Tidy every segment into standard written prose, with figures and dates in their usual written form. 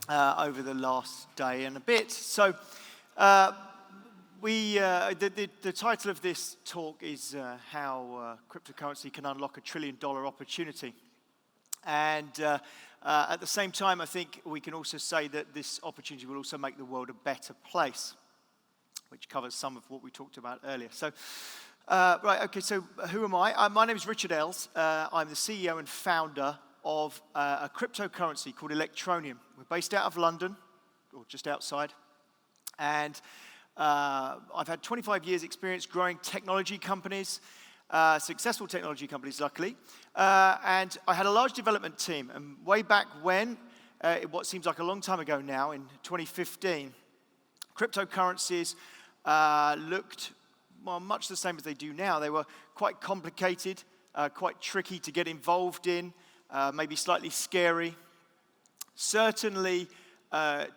over the last day and a bit. So the title of this talk is how cryptocurrency can unlock $1 trillion opportunity. And at the same time, I think we can also say that this opportunity will also make the world a better place, which covers some of what we talked about earlier. So, so who am I? My name is Richard Ells. I'm the CEO and founder of a cryptocurrency called Electroneum. We're based out of London, or just outside, and I've had 25 years experience growing technology companies, successful technology companies, luckily, and I had a large development team, and way back when, what seems like a long time ago now, in 2015, cryptocurrencies looked much the same as they do now. They were quite complicated, quite tricky to get involved in, maybe slightly scary, certainly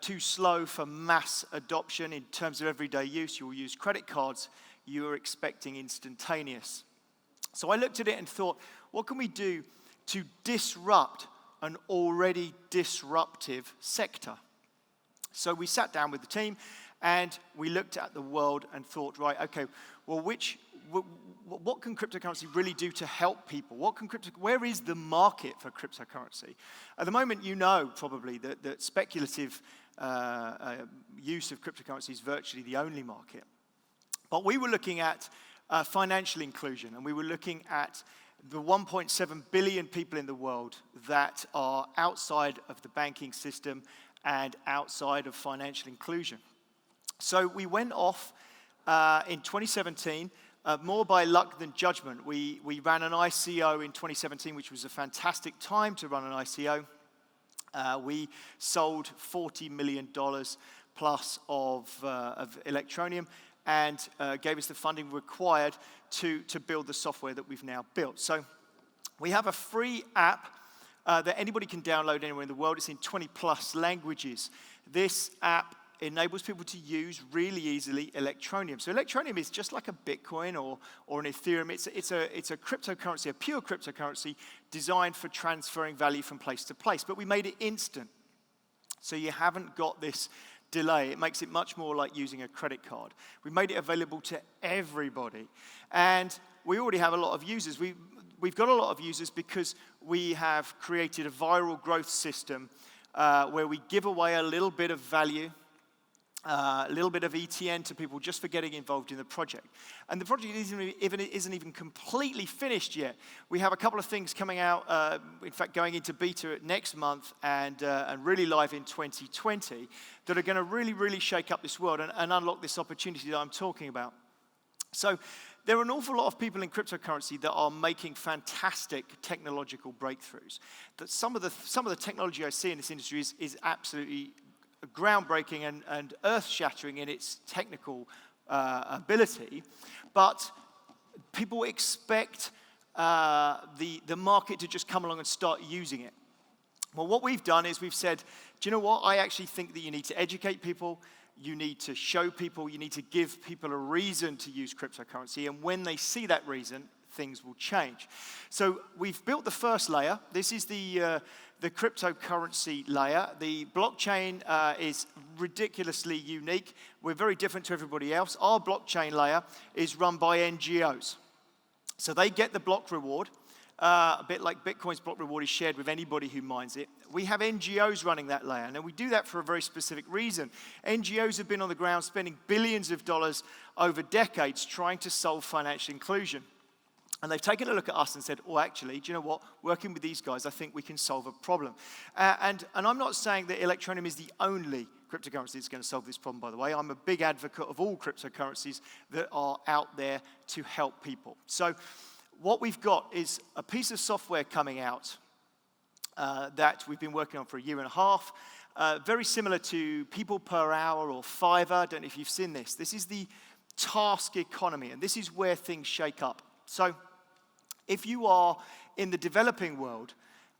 too slow for mass adoption in terms of everyday use. You'll use credit cards, you're expecting instantaneous. So I looked at it and thought, what can we do to disrupt an already disruptive sector? So we sat down with the team and we looked at the world and thought, right, okay, well, what can cryptocurrency really do to help people? Where is the market for cryptocurrency? At the moment, you know probably that speculative use of cryptocurrency is virtually the only market. But we were looking at financial inclusion, and we were looking at the 1.7 billion people in the world that are outside of the banking system and outside of financial inclusion. So we went off in 2017, more by luck than judgment. We ran an ICO in 2017, which was a fantastic time to run an ICO. We sold $40 million plus of Electroneum, and gave us the funding required to build the software that we've now built. So we have a free app that anybody can download anywhere in the world. It's in 20 plus languages. This app enables people to use really easily Electroneum. So Electroneum is just like a Bitcoin or an Ethereum. It's a cryptocurrency, a pure cryptocurrency designed for transferring value from place to place. But we made it instant. So you haven't got this delay. It makes it much more like using a credit card. We made it available to everybody. And we already have a lot of users. We've got a lot of users because we have created a viral growth system where we give away a little bit of value, a little bit of ETN to people just for getting involved in the project. And the project isn't even completely finished yet. We have a couple of things coming out, in fact going into beta next month and really live in 2020 that are going to really shake up this world and unlock this opportunity that I'm talking about. So there are an awful lot of people in cryptocurrency that are making fantastic technological breakthroughs. That some of the technology I see in this industry is absolutely groundbreaking and earth-shattering in its technical ability, but people expect the market to just come along and start using it. Well, what we've done is we've said, do you know what? I actually think that you need to educate people, you need to show people, you need to give people a reason to use cryptocurrency, and when they see that reason, things will change. So we've built the first layer. This is the cryptocurrency layer. The blockchain is ridiculously unique. We're very different to everybody else. Our blockchain layer is run by NGOs. So they get the block reward, a bit like Bitcoin's block reward is shared with anybody who mines it. We have NGOs running that layer, and we do that for a very specific reason. NGOs have been on the ground spending billions of dollars over decades trying to solve financial inclusion. And they've taken a look at us and said, oh, actually, do you know what? Working with these guys, I think we can solve a problem. And I'm not saying that Electroneum is the only cryptocurrency that's going to solve this problem, by the way. I'm a big advocate of all cryptocurrencies that are out there to help people. So what we've got is a piece of software coming out that we've been working on for a year and a half, very similar to People Per Hour or Fiverr. I don't know if you've seen this. This is the task economy, and this is where things shake up. So if you are in the developing world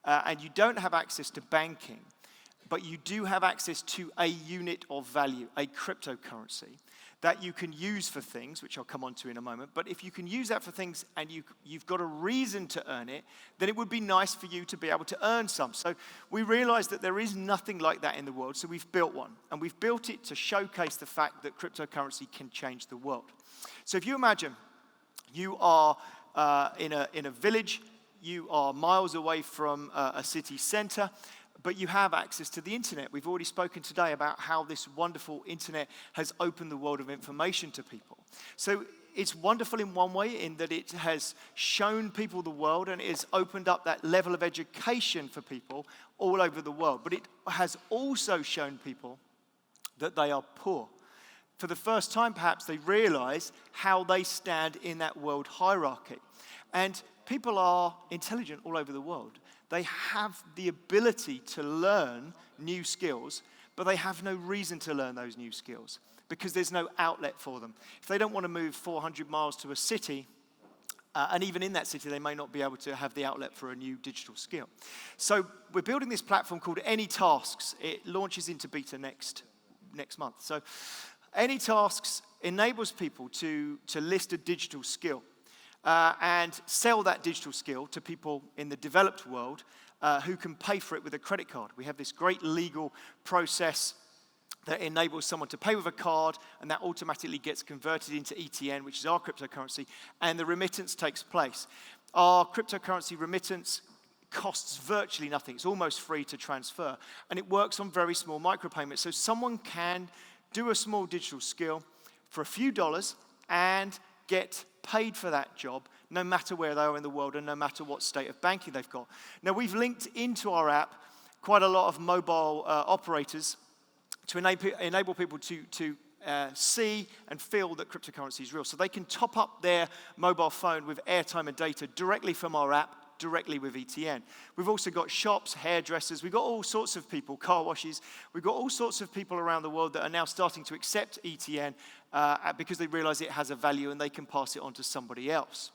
and you don't have access to banking, but you do have access to a unit of value, a cryptocurrency, that you can use for things, which I'll come on to in a moment. But if you can use that for things and you've got a reason to earn it, then it would be nice for you to be able to earn some. So we realized that there is nothing like that in the world, so we've built one. And we've built it to showcase the fact that cryptocurrency can change the world. So if you imagine you are in a village, you are miles away from a city center, but you have access to the internet. We've already spoken today about how this wonderful internet has opened the world of information to people. So it's wonderful in one way in that it has shown people the world and it has opened up that level of education for people all over the world. But it has also shown people that they are poor. For the first time, perhaps, they realize how they stand in that world hierarchy. And people are intelligent all over the world. They have the ability to learn new skills, but they have no reason to learn those new skills because there's no outlet for them. If they don't want to move 400 miles to a city, and even in that city, they may not be able to have the outlet for a new digital skill. So we're building this platform called Any Tasks. It launches into beta next month. So Any Tasks enables people to list a digital skill. And sell that digital skill to people in the developed world who can pay for it with a credit card. We have this great legal process that enables someone to pay with a card, and that automatically gets converted into ETN, which is our cryptocurrency, and the remittance takes place. Our cryptocurrency remittance costs virtually nothing. It's almost free to transfer, and it works on very small micropayments. So someone can do a small digital skill for a few dollars and get paid for that job, no matter where they are in the world and no matter what state of banking they've got. Now, we've linked into our app quite a lot of mobile operators to enable people to see and feel that cryptocurrency is real. So they can top up their mobile phone with airtime and data directly from our app, directly with ETN. We've also got shops, hairdressers, we've got all sorts of people, car washes, we've got all sorts of people around the world that are now starting to accept ETN because they realize it has a value and they can pass it on to somebody else.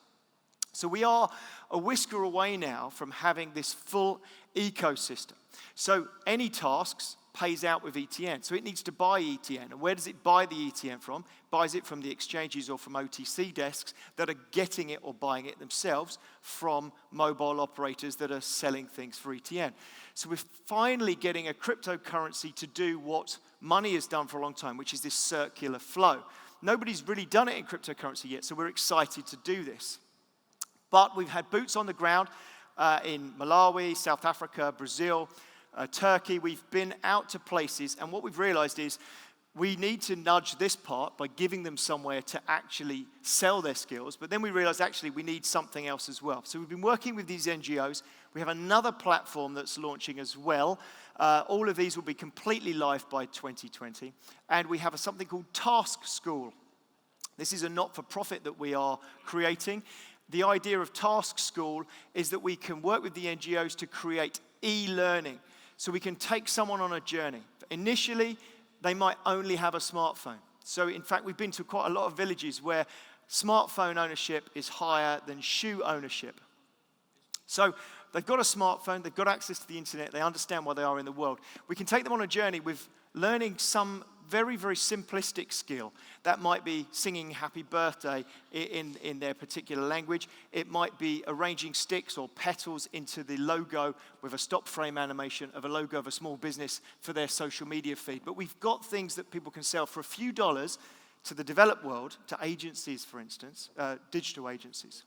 So we are a whisker away now from having this full ecosystem. So Any Tasks pays out with ETN. So it needs to buy ETN. And where does it buy the ETN from? It buys it from the exchanges or from OTC desks that are getting it or buying it themselves from mobile operators that are selling things for ETN. So we're finally getting a cryptocurrency to do what money has done for a long time, which is this circular flow. Nobody's really done it in cryptocurrency yet, so we're excited to do this. But we've had boots on the ground in Malawi, South Africa, Brazil, Turkey. We've been out to places, and what we've realized is we need to nudge this part by giving them somewhere to actually sell their skills, but then we realized actually we need something else as well. So we've been working with these NGOs. We have another platform that's launching as well. All of these will be completely live by 2020, and we have something called Task School. This is a not-for-profit that we are creating. The idea of Task School is that we can work with the NGOs to create e-learning. So we can take someone on a journey. Initially, they might only have a smartphone. So in fact, we've been to quite a lot of villages where smartphone ownership is higher than shoe ownership. So they've got a smartphone, they've got access to the internet, they understand where they are in the world. We can take them on a journey with learning some very, very simplistic skill. That might be singing happy birthday in their particular language. It might be arranging sticks or petals into the logo with a stop frame animation of a logo of a small business for their social media feed. But we've got things that people can sell for a few dollars to the developed world, to agencies, for instance, digital agencies.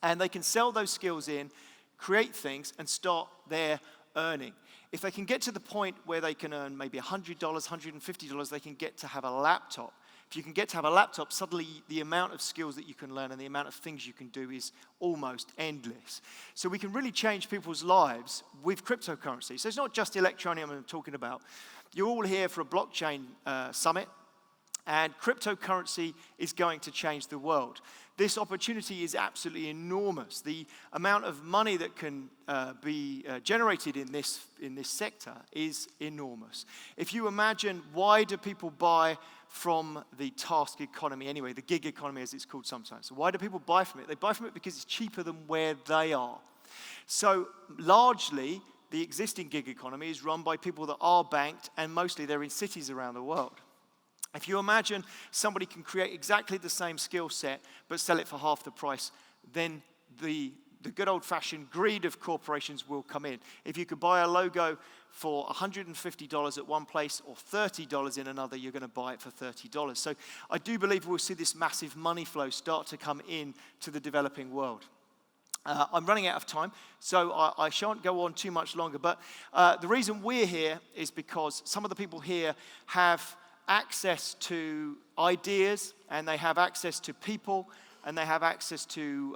And they can sell those skills in, create things, and start their earning. If they can get to the point where they can earn maybe $100, $150, they can get to have a laptop. If you can get to have a laptop, suddenly the amount of skills that you can learn and the amount of things you can do is almost endless. So we can really change people's lives with cryptocurrency. So it's not just Electroneum I'm talking about. You're all here for a blockchain summit, and cryptocurrency is going to change the world. This opportunity is absolutely enormous. The amount of money that can be generated in this sector is enormous. If you imagine, why do people buy from the task economy anyway, the gig economy as it's called sometimes? So why do people buy from it? They buy from it because it's cheaper than where they are. So largely, the existing gig economy is run by people that are banked, and mostly they're in cities around the world. If you imagine somebody can create exactly the same skill set but sell it for half the price, then the good old-fashioned greed of corporations will come in. If you could buy a logo for $150 at one place or $30 in another, you're going to buy it for $30. So I do believe we'll see this massive money flow start to come in to the developing world. I'm running out of time, so I shan't go on too much longer. But the reason we're here is because some of the people here have access to ideas, and they have access to people, and they have access to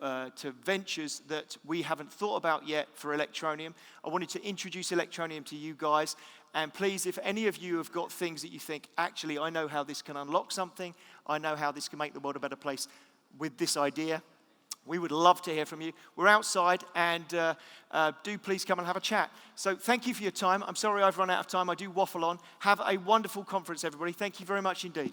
ventures that we haven't thought about yet for Electroneum. I wanted to introduce Electroneum to you guys, and please, if any of you have got things that you think, actually, I know how this can unlock something, I know how this can make the world a better place with this idea, we would love to hear from you. We're outside, and do please come and have a chat. So thank you for your time. I'm sorry I've run out of time. I do waffle on. Have a wonderful conference, everybody. Thank you very much indeed.